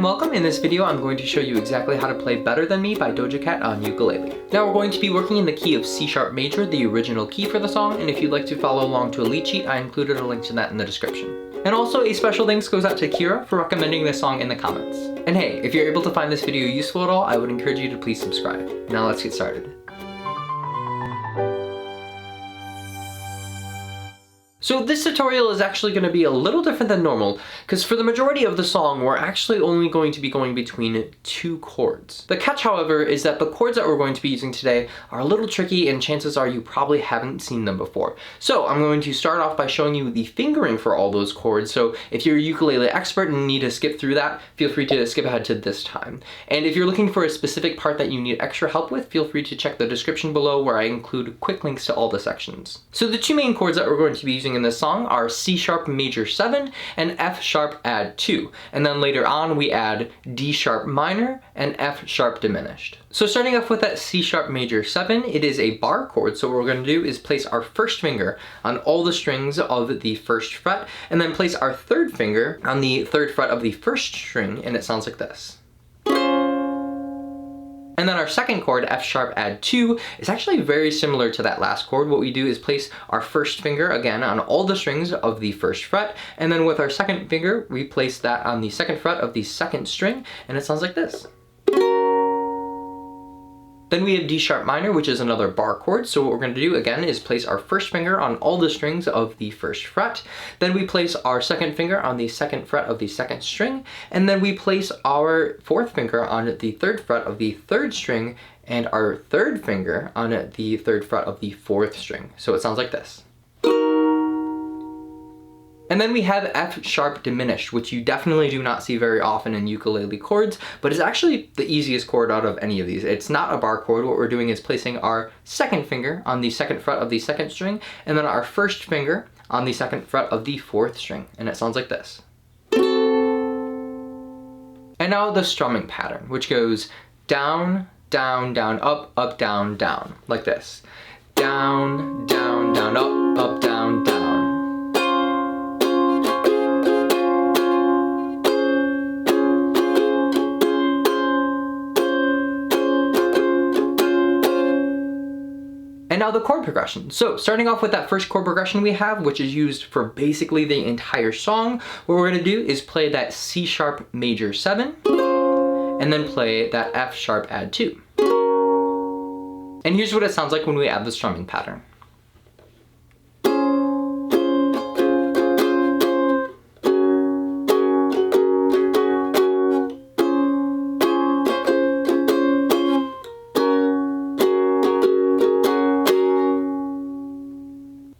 and welcome. In this video, I'm going to show you exactly how to play Better Than Me by Doja Cat on ukulele. Now we're going to be working in the key of C# major, the original key for the song, and if you'd like to follow along to a lead sheet, I included a link to that in the description. And also a special thanks goes out to Kira for recommending this song in the comments. And hey, if you're able to find this video useful at all, I would encourage you to please subscribe. Now let's get started. So this tutorial is actually going to be a little different than normal, because for the majority of the song, we're actually only going to be going between two chords. The catch, however, is that the chords that we're going to be using today are a little tricky, and chances are you probably haven't seen them before. So I'm going to start off by showing you the fingering for all those chords, so if you're a ukulele expert and need to skip through that, feel free to skip ahead to this time. And if you're looking for a specific part that you need extra help with, feel free to check the description below where I include quick links to all the sections. So the two main chords that we're going to be using in this song are C# major 7 and F# add 2, and then later on we add D# minor and F# diminished. So starting off with that C# major 7, it is a bar chord, so what we're going to do is place our first finger on all the strings of the first fret, and then place our third finger on the third fret of the first string, and it sounds like this. And then our second chord, F# add 2, is actually very similar to that last chord. What we do is place our first finger again on all the strings of the first fret, and then with our second finger, we place that on the second fret of the second string, and it sounds like this. Then we have D# minor, which is another bar chord. So what we're going to do again is place our first finger on all the strings of the first fret. Then we place our second finger on the second fret of the second string. And then we place our fourth finger on the third fret of the third string and our third finger on the third fret of the fourth string. So it sounds like this. And then we have F# diminished, which you definitely do not see very often in ukulele chords, but is actually the easiest chord out of any of these. It's not a bar chord. What we're doing is placing our second finger on the second fret of the second string, and then our first finger on the second fret of the fourth string, and it sounds like this. And now the strumming pattern, which goes down, down, down, up, down, down, like this. Down, down, down, up, down, down. And now the chord progression. So starting off with that first chord progression we have, which is used for basically the entire song, what we're gonna do is play that C# major 7, and then play that F# add 2. And here's what it sounds like when we add the strumming pattern.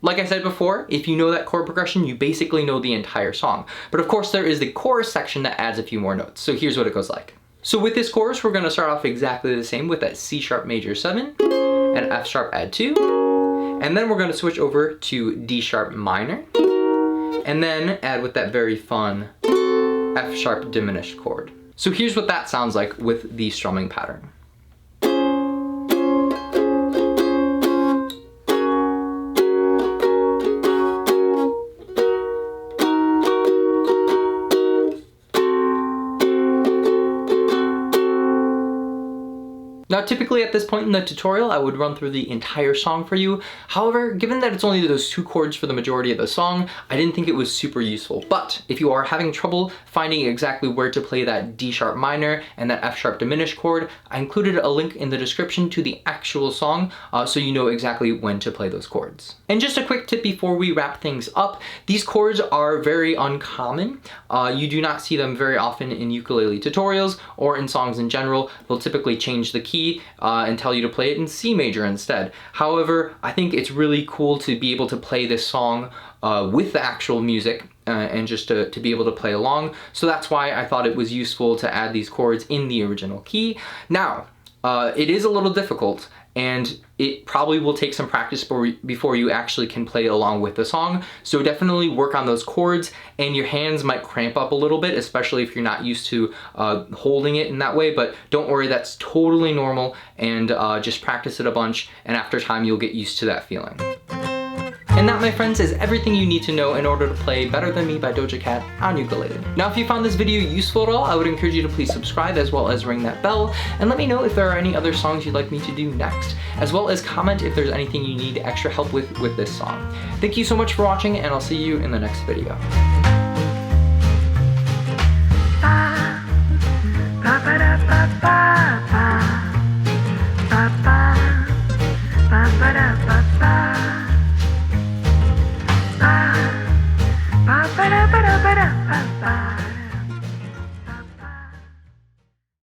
Like I said before, if you know that chord progression, you basically know the entire song. But of course there is the chorus section that adds a few more notes. So here's what it goes like. So with this chorus, we're gonna start off exactly the same with that C# major 7 and F# add 2. And then we're gonna switch over to D# minor, and then add with that very fun F# diminished chord. So here's what that sounds like with the strumming pattern. Now typically at this point in the tutorial, I would run through the entire song for you. However, given that it's only those two chords for the majority of the song, I didn't think it was super useful. But if you are having trouble finding exactly where to play that D# minor and that F# diminished chord, I included a link in the description to the actual song so you know exactly when to play those chords. And just a quick tip before we wrap things up, these chords are very uncommon. You do not see them very often in ukulele tutorials or in songs in general. They'll typically change the key and tell you to play it in C major instead. However, I think it's really cool to be able to play this song with the actual music and just to be able to play along. So that's why I thought it was useful to add these chords in the original key. Now, it is a little difficult, and it probably will take some practice before you actually can play along with the song. So definitely work on those chords, and your hands might cramp up a little bit, especially if you're not used to holding it in that way, but don't worry, that's totally normal, and just practice it a bunch, and after time you'll get used to that feeling. And that, my friends, is everything you need to know in order to play Better Than Me by Doja Cat on ukulele. Now, if you found this video useful at all, I would encourage you to please subscribe as well as ring that bell, and let me know if there are any other songs you'd like me to do next, as well as comment if there's anything you need extra help with this song. Thank you so much for watching, and I'll see you in the next video. Ba ba da ba ba.